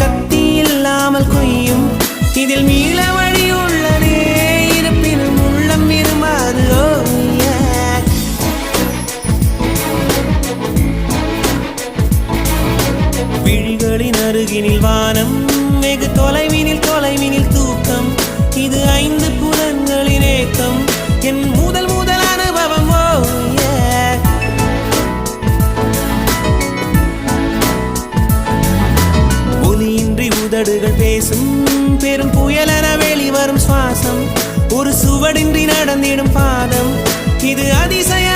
கத்தி இல்லாமல் கொய்யும் இதில் மீள வழி உள்ளதே இருப்பினும் உள்ளம் இருமாது விழிகளின் அருகினில் வானம் வெகு தொலைவினில் தூக்கம் இது 5 புலன்களின் ஏக்கம் என் முதல் அனுபவம் ஒலியின்றி உதடுகள் பேசும் பெரும் புயலென வெளிவரும் சுவாசம் ஒரு சுவடின்றி நடந்திடும் பாதம் இது அதிசய